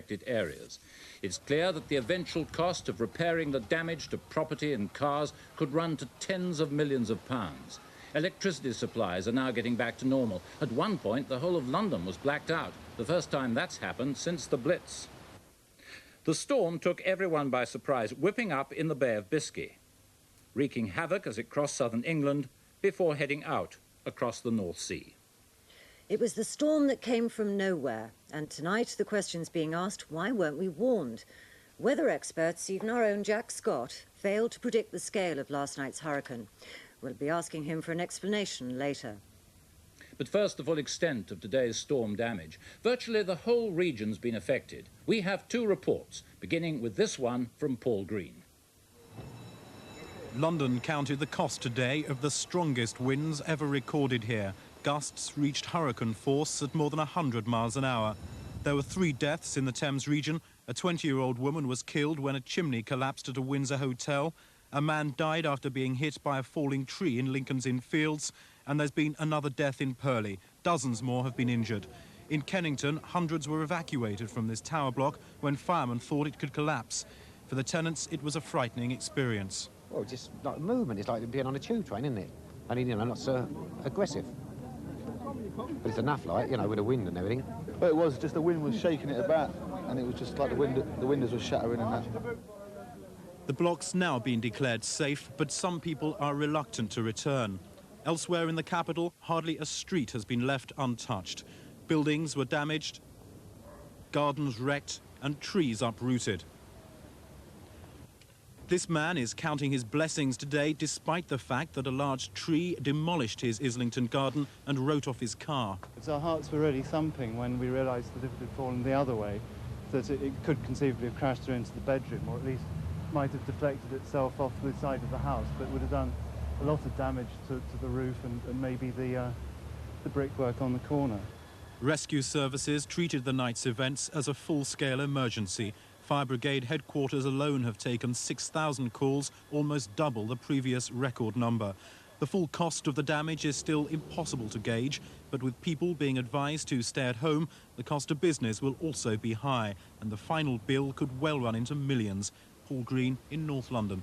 affected areas. It's clear that the eventual cost of repairing the damage to property and cars could run to tens of millions of pounds. Electricity supplies are now getting back to normal. At one point, the whole of London was blacked out, the first time that's happened since the Blitz. The storm took everyone by surprise, whipping up in the Bay of Biscay, wreaking havoc as it crossed southern England before heading out across the North Sea. It was the storm that came from nowhere, and tonight the question's being asked, why weren't we warned? Weather experts, even our own Jack Scott, failed to predict the scale of last night's hurricane. We'll be asking him for an explanation later. But first, the full extent of today's storm damage. Virtually the whole region's been affected. We have two reports, beginning with this one from Paul Green. London counted the cost today of the strongest winds ever recorded here. Gusts reached hurricane force at more than 100 miles an hour. There were 3 deaths in the Thames region. A 20-year-old woman was killed when a chimney collapsed at a Windsor hotel. A man died after being hit by a falling tree in Lincoln's Inn Fields. And there's been another death in Purley. Dozens more have been injured. In Kennington, hundreds were evacuated from this tower block when firemen thought it could collapse. For the tenants, it was a frightening experience. Well, just like movement. It's like being on a tube train, isn't it? Only, you know, not so aggressive. But it's enough, like, you know, with the wind and everything. Well, it was just the wind was shaking it about, and it was just like the windows were shattering and that. The block's now been declared safe, but some people are reluctant to return. Elsewhere in the capital, hardly a street has been left untouched. Buildings were damaged, gardens wrecked, and trees uprooted. This man is counting his blessings today despite the fact that a large tree demolished his Islington garden and wrote off his car. Our hearts were really thumping when we realised that if it had fallen the other way, that it could conceivably have crashed through into the bedroom, or at least might have deflected itself off the side of the house, but would have done a lot of damage to the roof and maybe the brickwork on the corner. Rescue services treated the night's events as a full-scale emergency. Fire Brigade headquarters alone have taken 6,000 calls, almost double the previous record number. The full cost of the damage is still impossible to gauge, but with people being advised to stay at home, the cost of business will also be high, and the final bill could well run into millions. Paul Green in North London.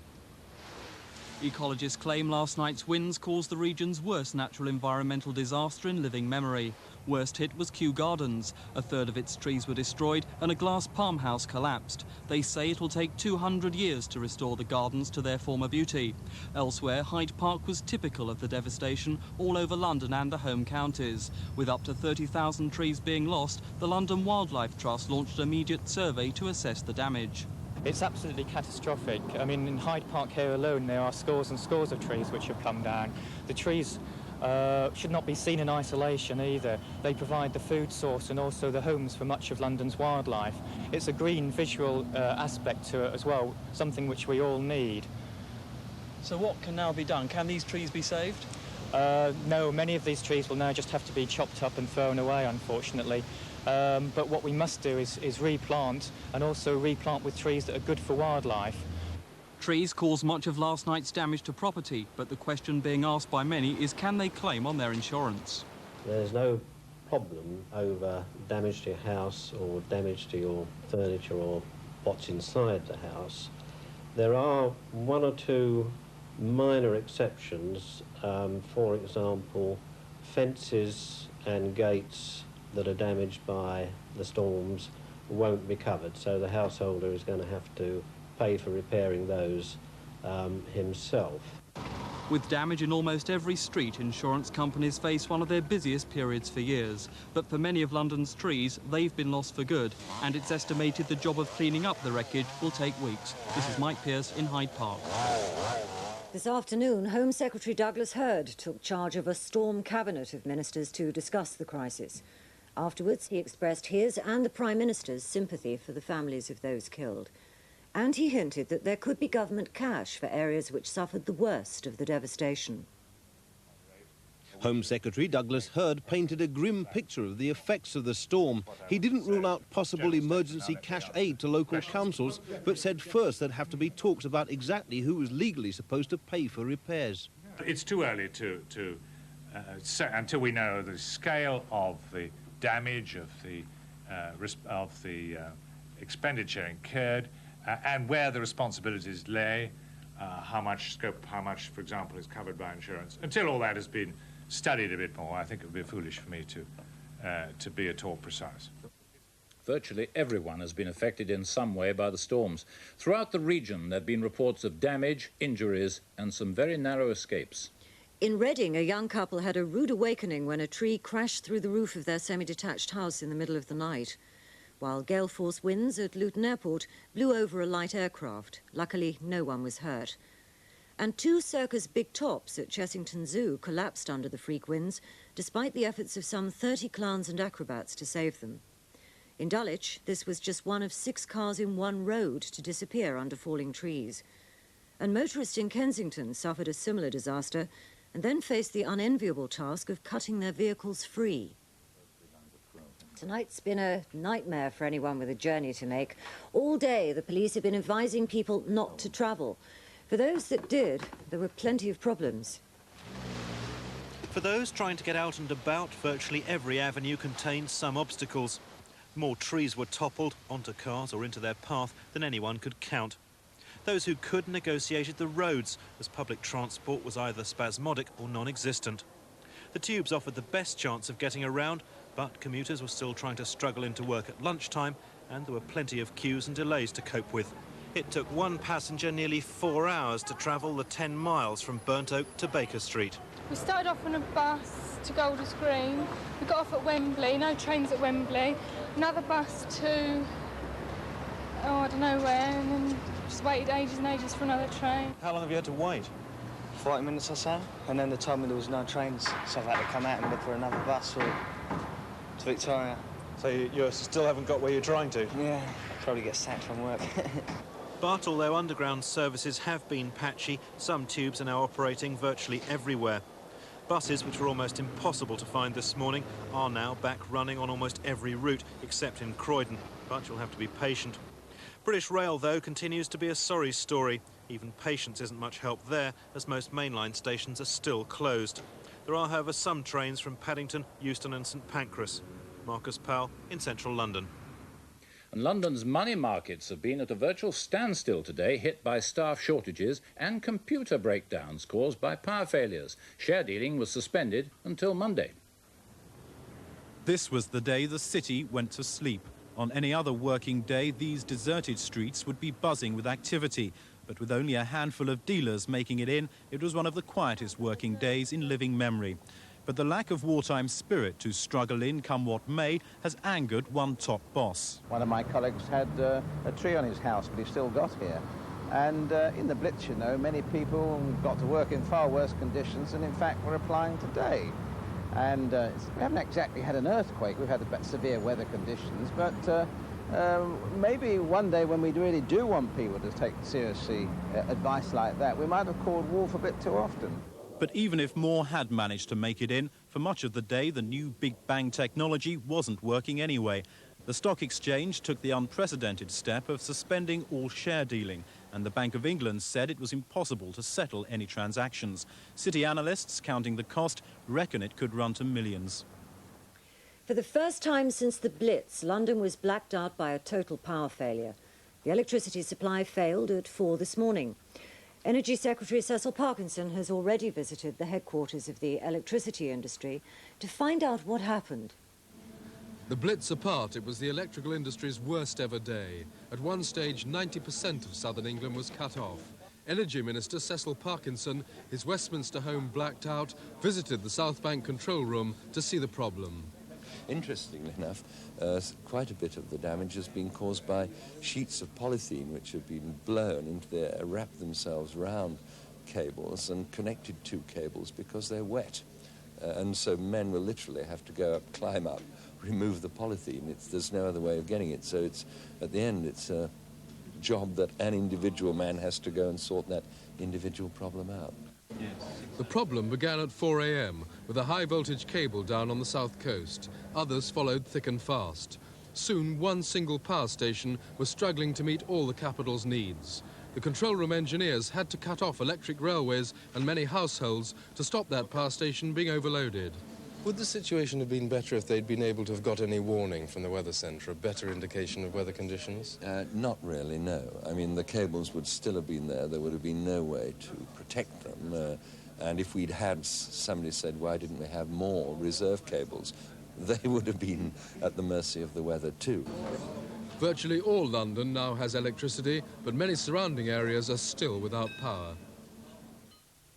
Ecologists claim last night's winds caused the region's worst natural environmental disaster in living memory. Worst hit was Kew Gardens. A third of its trees were destroyed and a glass palm house collapsed. They say it'll take 200 years to restore the gardens to their former beauty. Elsewhere, Hyde Park was typical of the devastation all over London and the home counties. With up to 30,000 trees being lost, the London Wildlife Trust launched an immediate survey to assess the damage. It's absolutely catastrophic. I mean, in Hyde Park here alone, there are scores and scores of trees which have come down. The trees should not be seen in isolation either. They provide the food source and also the homes for much of London's wildlife. It's a green visual aspect to it as well, something which we all need. So what can now be done? Can these trees be saved? No, many of these trees will now just have to be chopped up and thrown away, unfortunately. But what we must do is replant, and also replant with trees that are good for wildlife. Trees caused much of last night's damage to property, but the question being asked by many is can they claim on their insurance? There's no problem over damage to your house or damage to your furniture or what's inside the house. There are 1 or 2 minor exceptions. For example, fences and gates that are damaged by the storms won't be covered, so the householder is going to have to pay for repairing those himself. With damage in almost every street, insurance companies face one of their busiest periods for years. But for many of London's trees, they've been lost for good, and it's estimated the job of cleaning up the wreckage will take weeks. This is Mike Pearce in Hyde Park. This afternoon, Home Secretary Douglas Hurd took charge of a storm cabinet of ministers to discuss the crisis. Afterwards, he expressed his and the Prime Minister's sympathy for the families of those killed. And he hinted that there could be government cash for areas which suffered the worst of the devastation. Home Secretary Douglas Hurd painted a grim picture of the effects of the storm. He didn't rule out possible emergency cash aid to local councils, but said first there'd have to be talks about exactly who was legally supposed to pay for repairs. It's too early to say, until we know the scale of the damage, of the expenditure incurred, and where the responsibilities lay, how much scope, how much, for example, is covered by insurance. Until all that has been studied a bit more, I think it would be foolish for me to be at all precise. Virtually everyone has been affected in some way by the storms. Throughout the region, there have been reports of damage, injuries, and some very narrow escapes. In Reading, a young couple had a rude awakening when a tree crashed through the roof of their semi-detached house in the middle of the night, while gale-force winds at Luton Airport blew over a light aircraft. Luckily, no one was hurt. And 2 circus big tops at Chessington Zoo collapsed under the freak winds, despite the efforts of some 30 clowns and acrobats to save them. In Dulwich, this was just one of 6 cars in one road to disappear under falling trees. And motorists in Kensington suffered a similar disaster and then faced the unenviable task of cutting their vehicles free. Tonight's been a nightmare for anyone with a journey to make. All day, the police have been advising people not to travel. For those that did, there were plenty of problems. For those trying to get out and about, virtually every avenue contained some obstacles. More trees were toppled onto cars or into their path than anyone could count. Those who could negotiated the roads, as public transport was either spasmodic or non-existent. The tubes offered the best chance of getting around, but commuters were still trying to struggle into work at lunchtime, and there were plenty of queues and delays to cope with. It took one passenger nearly 4 hours to travel the 10 miles from Burnt Oak to Baker Street. We started off on a bus to Golders Green. We got off at Wembley, no trains at Wembley. Another bus to, I don't know where, and then just waited ages and ages for another train. How long have you had to wait? 40 minutes or so, and then they told me there was no trains, so I've had to come out and look for another bus route to Victoria. So you still haven't got where you're trying to? Yeah, I'll probably get sacked from work. But although underground services have been patchy, some tubes are now operating virtually everywhere. Buses, which were almost impossible to find this morning, are now back running on almost every route, except in Croydon. But you'll have to be patient. British Rail, though, continues to be a sorry story. Even patience isn't much help there, as most mainline stations are still closed. There are, however, some trains from Paddington, Euston and St Pancras. Marcus Powell in central London. And London's money markets have been at a virtual standstill today, hit by staff shortages and computer breakdowns caused by power failures. Share dealing was suspended until Monday. This was the day the city went to sleep. On any other working day, these deserted streets would be buzzing with activity. But with only a handful of dealers making it in, it was one of the quietest working days in living memory. But the lack of wartime spirit to struggle in, come what may, has angered one top boss. One of my colleagues had a tree on his house, but he still got here. And in the Blitz, you know, many people got to work in far worse conditions and, in fact, were applying today. And we haven't exactly had an earthquake. We've had severe weather conditions, but maybe one day when we really do want people to take seriously advice like that, we might have called wolf a bit too often. But even if more had managed to make it in, for much of the day the new Big Bang technology wasn't working anyway. The stock exchange took the unprecedented step of suspending all share dealing, and the Bank of England said it was impossible to settle any transactions. City analysts, counting the cost, reckon it could run to millions. For the first time since the Blitz, London was blacked out by a total power failure. The electricity supply failed at 4 this morning. Energy Secretary Cecil Parkinson has already visited the headquarters of the electricity industry to find out what happened. The Blitz apart, it was the electrical industry's worst ever day. At one stage, 90% of southern England was cut off. Energy Minister Cecil Parkinson, his Westminster home blacked out, visited the South Bank control room to see the problem. Interestingly enough, quite a bit of the damage has been caused by sheets of polythene which have been blown into the wrapped themselves round cables and connected to cables because they're wet. And so men will literally have to go up, climb up, remove the polythene. There's no other way of getting it. So it's, at the end, it's a job that an individual man has to go and sort that individual problem out. Yes. The problem began at 4 a.m. with a high-voltage cable down on the south coast. Others followed thick and fast. Soon, one single power station was struggling to meet all the capital's needs. The control room engineers had to cut off electric railways and many households to stop that power station being overloaded. Would the situation have been better if they'd been able to have got any warning from the Weather Centre, a better indication of weather conditions? Not really, no. I mean, the cables would still have been there. There would have been no way to protect them. And if we'd had, somebody said, why didn't we have more reserve cables? They would have been at the mercy of the weather too. Virtually all London now has electricity, but many surrounding areas are still without power.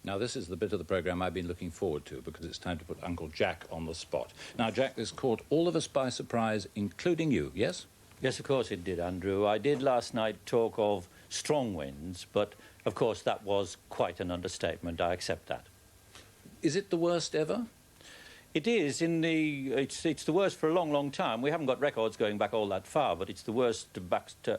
Now, this is the bit of the programme I've been looking forward to because it's time to put Uncle Jack on the spot. Now, Jack, this caught all of us by surprise, including you, yes? Yes, of course it did, Andrew. I did last night talk of strong winds, but, of course, that was quite an understatement. I accept that. Is it the worst ever? It is. It's the worst for a long, long time. We haven't got records going back all that far, but it's the worst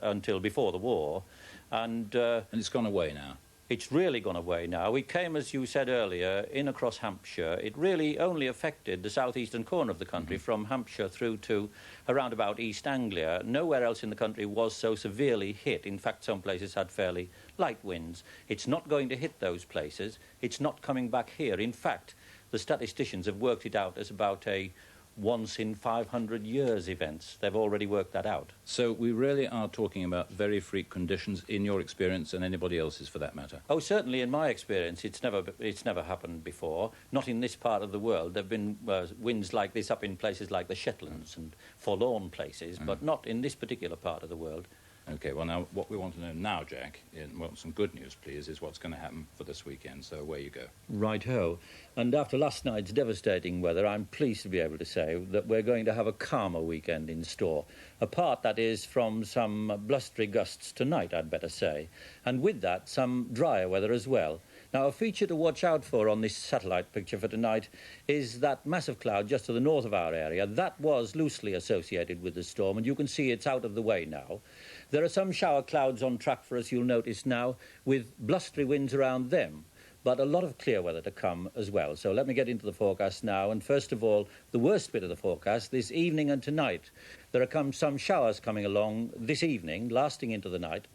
until before the war. And it's gone away now? It's really gone away now. We came, as you said earlier, in across Hampshire. It really only affected the southeastern corner of the country, from Hampshire through to around about East Anglia. Nowhere else in the country was so severely hit. In fact, some places had fairly light winds. It's not going to hit those places. It's not coming back here. In fact, the statisticians have worked it out as about a once in 500 years events. They've already worked that out. So we really are talking about very freak conditions in your experience and anybody else's for that matter? Oh, certainly in my experience it's never happened before. Not in this part of the world. There have been winds like this up in places like the Shetlands and forlorn places, but not in this particular part of the world. OK, well, now, what we want to know now, Jack, well, some good news, please, is what's going to happen for this weekend. So away you go. Right-ho. And after last night's devastating weather, I'm pleased to be able to say that we're going to have a calmer weekend in store. Apart, that is, from some blustery gusts tonight, I'd better say. And with that, some drier weather as well. Now, a feature to watch out for on this satellite picture for tonight is that massive cloud just to the north of our area. That was loosely associated with the storm, and you can see it's out of the way now. There are some shower clouds on track for us, you'll notice now, with blustery winds around them, but a lot of clear weather to come as well. So let me get into the forecast now, and first of all, the worst bit of the forecast, this evening and tonight. There are some showers coming along this evening, lasting into the night.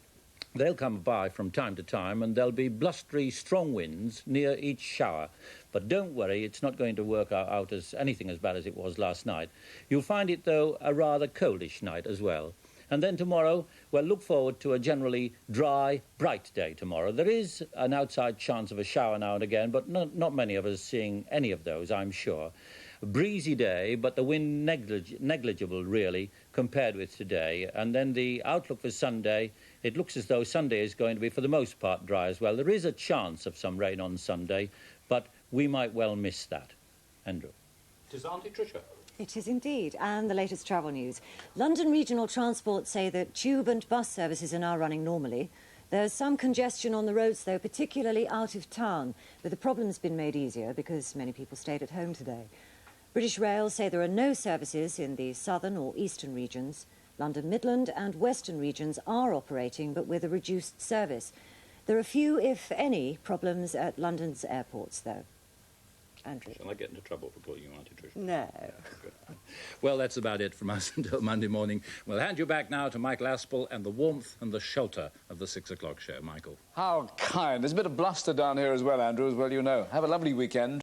They'll come by from time to time, and there'll be blustery, strong winds near each shower. But don't worry, it's not going to work out as anything as bad as it was last night. You'll find it, though, a rather coldish night as well. And then tomorrow, well, look forward to a generally dry, bright day tomorrow. There is an outside chance of a shower now and again, but not many of us seeing any of those, I'm sure. A breezy day, but the wind negligible, really, compared with today. And then the outlook for Sunday, it looks as though Sunday is going to be, for the most part, dry as well. There is a chance of some rain on Sunday, but we might well miss that. Andrew. It is Auntie Tricia. It is indeed. And the latest travel news. London Regional Transport say that tube and bus services are now running normally. There's some congestion on the roads, though, particularly out of town, but the problem's been made easier because many people stayed at home today. British Rail say there are no services in the southern or eastern regions. London Midland and western regions are operating, but with a reduced service. There are few, if any, problems at London's airports, though. Andrew. Shall I get into trouble for calling you Auntie Tricia? No. Good. Well, that's about it from us until Monday morning. We'll hand you back now to Michael Aspel and the warmth and the shelter of the 6 o'clock show. Michael. How kind. There's a bit of bluster down here as well, Andrew, as well you know. Have a lovely weekend.